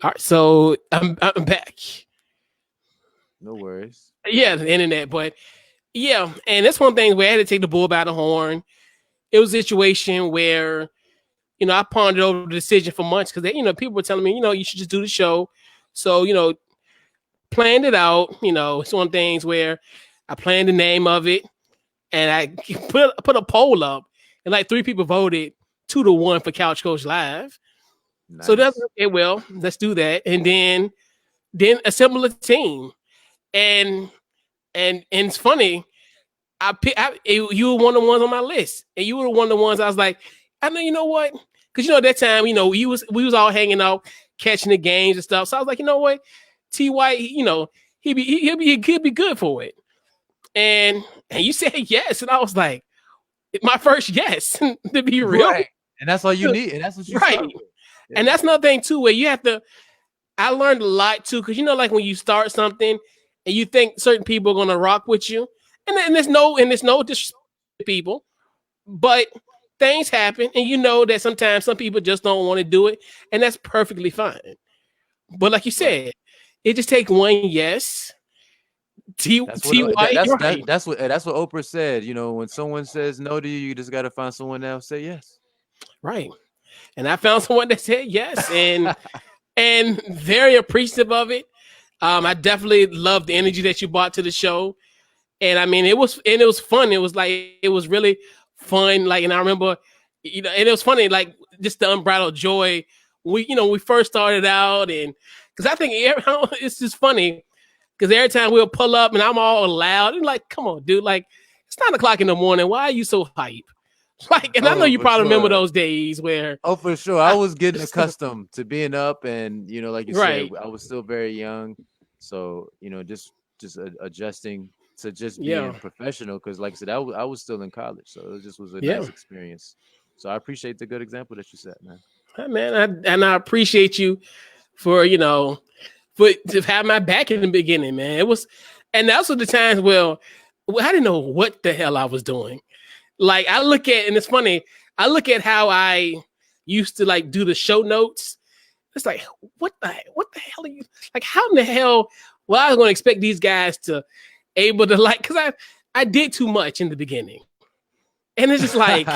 All right, so I'm back. No worries. Yeah, the internet, but yeah, and that's one thing where I had to take the bull by the horn. It was a situation where I pondered over the decision for months because people were telling me you should just do the show. So planned it out. It's one of the things where I planned the name of it, and I put a poll up, and like 3 people voted 2-1 for Couch Coach Live. So that's Nice. okay. Well, let's do that, and then assemble a team, and and it's funny. You were one of the ones on my list, and you were one of the ones I was like, I know, you know what? Because at that time, we was all hanging out, catching the games and stuff. So I was like, you know what, TWhite, he'll be good for it. And you said yes, and I was like, my first yes, to be real, Right. And that's all you need, and that's what you right? start with. And Yeah. that's another thing too, where you have to. I learned a lot too, because like when you start something and you think certain people are gonna rock with you, and there's no disrespect to people, but things happen, and that sometimes some people just don't want to do it, and that's perfectly fine. But like you Right. said, it just take one yes. That's what T White, right, that's what Oprah said. When someone says no to you, you just gotta find someone else say yes. right. And I found someone that said yes, and very appreciative of it. I definitely love the energy that you brought to the show, and I mean it was fun. It was like it was really fun. Like, and I remember, and it was funny, like just the unbridled joy. We first started out, and because I think it's just funny because every time we'll pull up and I'm all loud and like, come on, dude, like it's 9 o'clock in the morning. Why are you so hype? Like, and I know Oh, you for probably remember sure. those days where, Oh, for sure. I was getting accustomed to being up, and like you said, right, I was still very young, so just adjusting. to just Yeah. being professional. Because like I said, I was still in college, so it just was a Yeah. nice experience. So I appreciate the good example that you set, man. Hey, man, and I appreciate you for for to have my back in the beginning, man. It was, and those were the times I didn't know what the hell I was doing. Like I look at, and it's funny. I look at how I used to like do the show notes. It's like, what the hell are you like? How in the hell? Well, I was going to expect these guys to able to like, because I did too much in the beginning, and it's just like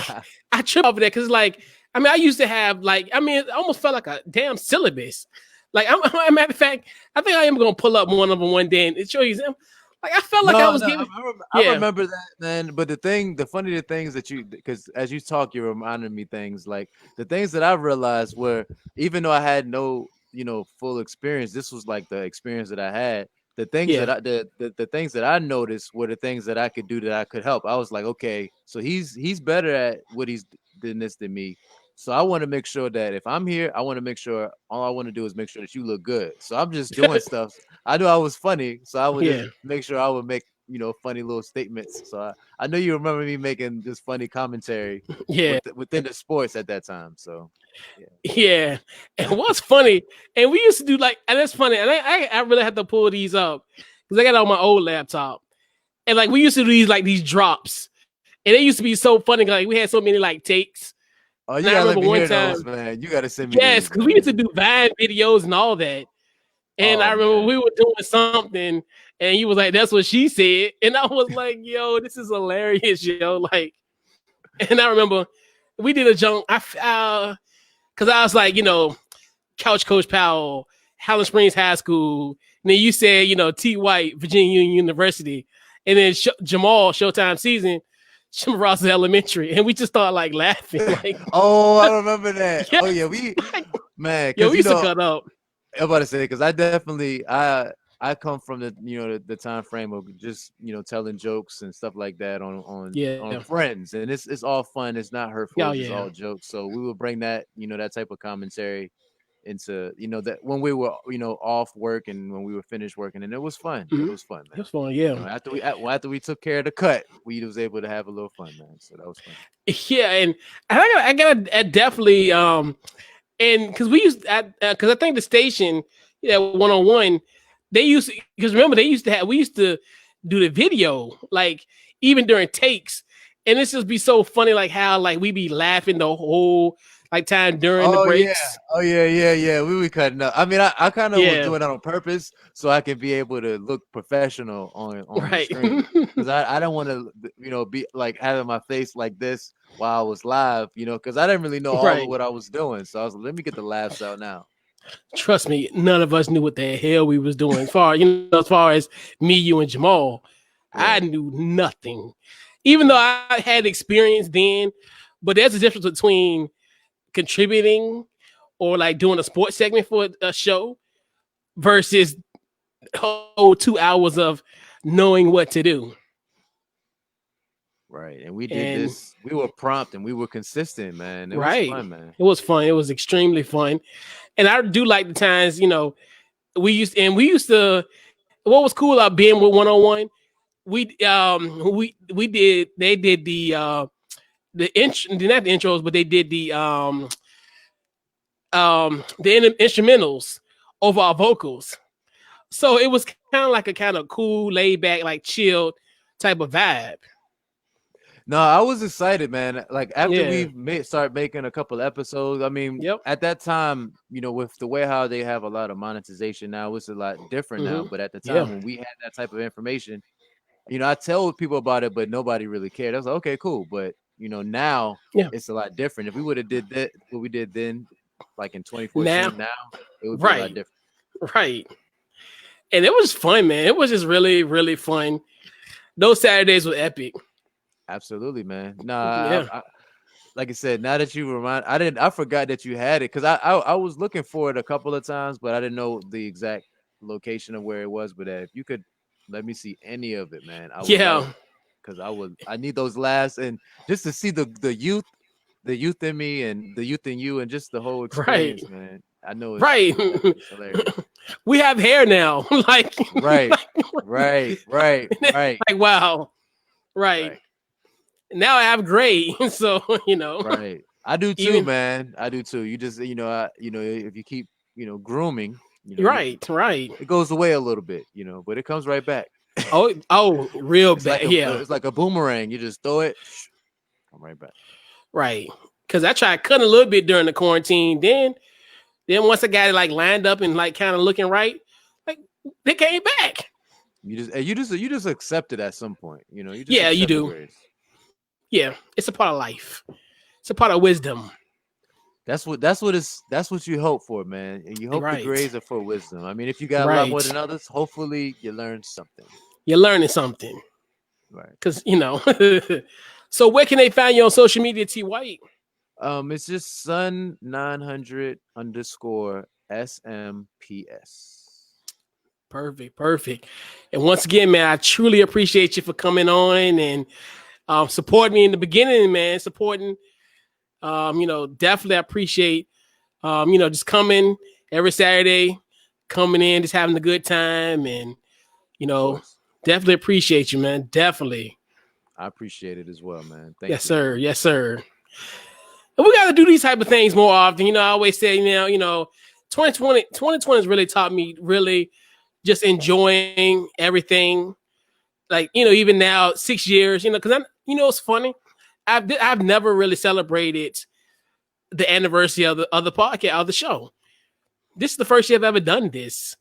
I trip over that because like I mean I used to have like I mean it almost felt like a damn syllabus. Like matter of fact, I think I am going to pull up one of them one day and show you them. Like I felt like I No, was no, giving, I yeah, remember that, man. But the funny things that because as you talk, you reminded me things like the things that I realized were, even though I had no, full experience, this was like the experience that I had. The things yeah, that the things that I noticed were the things that I could do that I could help. I was like, okay, so he's better at what he's than this than me. So I want to make sure that if I'm here, I want to make sure all I want to do is make sure that you look good. So I'm just doing stuff. I knew I was funny, so I would yeah, just make sure I would make funny little statements. So I know you remember me making this funny commentary yeah. within the sports at that time. So yeah, Yeah, and what's funny, and we used to do like, and that's funny, and I really have to pull these up because I got it on my old laptop, and like we used to do these drops, and they used to be so funny. Like we had so many like takes, oh, and you I gotta let remember me one hear time, those, man. You gotta send me yes, these, because we used to man. do Vine videos and all that, and Oh I remember man, we were doing something, and you was like, "That's what she said," and I was like, "Yo, this is hilarious, yo!" Like, and I remember we did a junk, because I was like, Couch Coach Powell, Howland Springs High School. And then you said, TWhite, Virginia Union University. And then Jamal, Showtime Season, Shimmer Ross Elementary. And we just started like laughing. Like, oh, I remember that. yeah, Oh yeah, we like, man, yo, because we used to cut up. I'm about to say because I definitely I come from the time frame of just telling jokes and stuff like that on Yeah. friends, and it's all fun. It's not hurtful. Oh, It's just yeah. all jokes. So we would bring that that type of commentary into that when we were off work and when we were finished working, and it was fun. It Mm-hmm. was fun, It man. was fun. Yeah. After we took care of the cut, we was able to have a little fun, man. So that was fun. Yeah. And I gotta definitely, and because we used because I think the station, yeah, 101, they used because remember we used to do the video like even during takes, and this just be so funny like how like we be laughing the whole like time during the Oh yeah, breaks. oh yeah, yeah, yeah. We were cutting up. I mean, I kind of was Yeah, doing that on purpose so I could be able to look professional on the right. screen because I don't want to be like having my face like this while I was live, because I didn't really know all of Right. what I was doing. So I was like, let me get the laughs out now. Trust me, none of us knew what the hell we was doing. As far as me, you, and Jamal, I Right. knew nothing. Even though Right. I had experience then, but there's a difference between contributing or like doing a sports segment for a show versus 2 hours of knowing what to do. Right. And we did And this. We were prompt and we were consistent, man. It was right, fun, man. it was fun. It was extremely fun. And I do like the times, we used to. What was cool about being with 101? We did. They did not the intros, but they did the instrumentals over our vocals. So it was kind of like a kind of cool, laid back, like chilled type of vibe. No, I was excited, man. Like after Yeah. we start making a couple episodes, I mean, Yep. at that time, with the way how they have a lot of monetization now, it's a lot different now. Hmm. But at the Yeah. time when we had that type of information, I tell people about it, but nobody really cared. I was like, okay, cool. But now Yeah. it's a lot different. If we would have did that, what we did then, like in Now, 2014, now it would be a lot right, different. right. And it was fun, man. It was just really, really fun. Those Saturdays were epic. Absolutely, man. Nah, Yeah. like I said, now that you remind, I forgot that you had it because I was looking for it a couple of times, but I didn't know the exact location of where it was. But if you could let me see any of it, man, I would love Yeah. because I need those laughs and just to see the youth in me and the youth in you and just the whole Right. experience, man. I know it's Right. definitely hilarious. We have hair now. Like, Right. Right, right, right, Like, wow, right. right, Now I have gray. So, right. I do too, even man. I do too. You just, if you keep, grooming, right, right. it goes away a little bit, but it comes right back. Oh, real It's like bad. Yeah, it's like a boomerang. You just throw it, come right back. right. Because I tried cutting a little bit during the quarantine. Then once I got it like lined up and like kind of looking right, like they came back. You just accept it at some point. You just Yeah, you accept the do. grace. Yeah, it's a part of life. It's a part of wisdom. That's what you hope for, man. You hope the Right, grades are for wisdom. I mean, if you got a lot more right. than others, hopefully you learn something. You're learning something Right. because So where can they find you on social media, TWhite? It's just Sun 900 underscore SMPS. Perfect, perfect. And once again, man, I truly appreciate you for coming on and supporting me in the beginning, man. Supporting, definitely appreciate, just coming every Saturday, coming in, just having a good time, and you Of know, course. definitely appreciate you, man. Definitely, I appreciate it as well, man. yes, Thank you. sir, yes, sir. And we got to do these type of things more often. I always say, 2020 has really taught me really just enjoying everything. Like, even now, 6 years, because it's funny. I've never really celebrated the anniversary of the podcast of the show. This is the first year I've ever done this.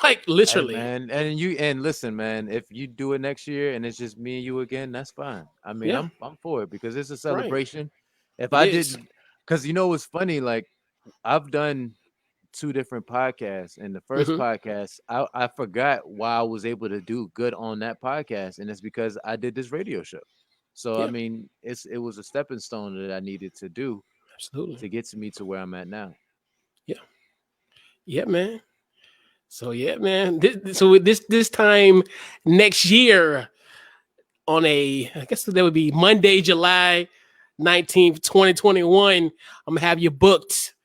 Like Hey, literally. man, and listen, man. If you do it next year and it's just me and you again, that's fine. I mean, Yeah, I'm for it because it's a right. celebration. If It I is. didn't, because what's funny, like I've done two different podcasts. And the first Mm-hmm. podcast, I forgot why I was able to do good on that podcast, and it's because I did this radio show. So I Yeah, mean, it was a stepping stone that I needed to do absolutely. to get to me to where I'm at now. Yeah. Yeah, man. So yeah, man. So this time next year on I guess that would be Monday, July 19th, 2021. I'm gonna have you booked.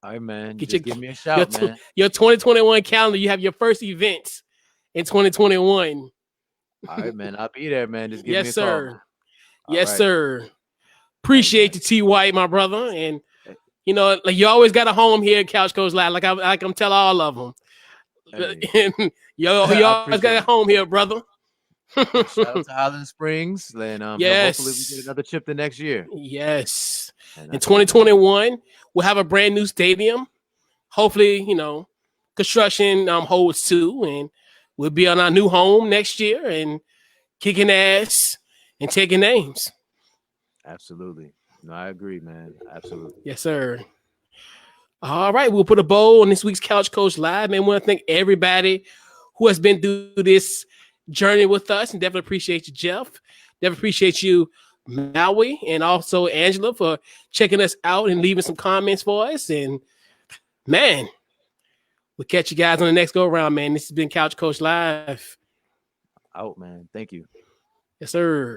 All right, man. Get your Just give me a your shout, man. your 2021 calendar. You have your first event in 2021. All right, man. I'll be there, man. Just give me Yes, a call. sir. All Yes, right. sir. All right, Appreciate man. you, TWhite, my brother. And Hey, like you always got a home here at Couch Coach Live. Like I'm telling all of them. hey. You I always got appreciate a it. home here, brother. Hey, shout out to Highland Springs. And hopefully we get Yes. another chip the next year. Yes. And In that's it, man. 2021, we'll have a brand new stadium. Hopefully, construction holds too, and we'll be on our new home next year and kicking ass and taking names. Absolutely. No, I agree, man. Absolutely. Yes, sir. All right, we'll put a bow on this week's Couch Coach Live, man. We want to thank everybody who has been through this journey with us, and definitely appreciate you, Jeff. Definitely appreciate you, Maui, and also Angela for checking us out and leaving some comments for us. And man, we'll catch you guys on the next go around, man. This has been Couch Coach Live. Out, man. Thank you. Yes, sir.